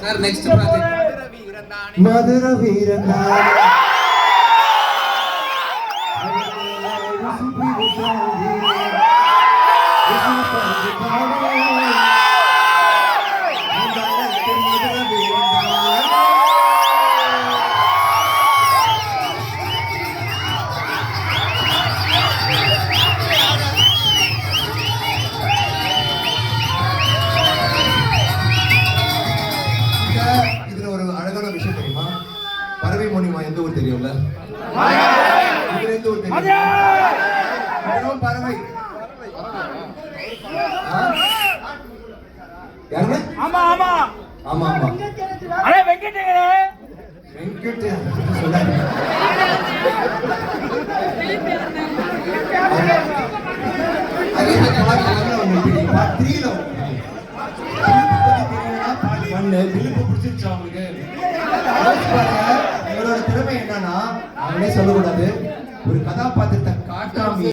Sir next project மதுர வீரன் பறவை மொழிமா எந்த ஊர் தெரியும்ல? எந்த ஊர் தெரியும்? பறவை யாருங்க? ஆமா ஆமா ஆமா ஆமா அடே வெங்கடேங்கடே வெங்கட் சொல்லாங்க. இவரோட திறமை என்னன்னா அவனே சொல்லக்கூடாது, ஒரு கதாபாத்திரத்தை காட்டாம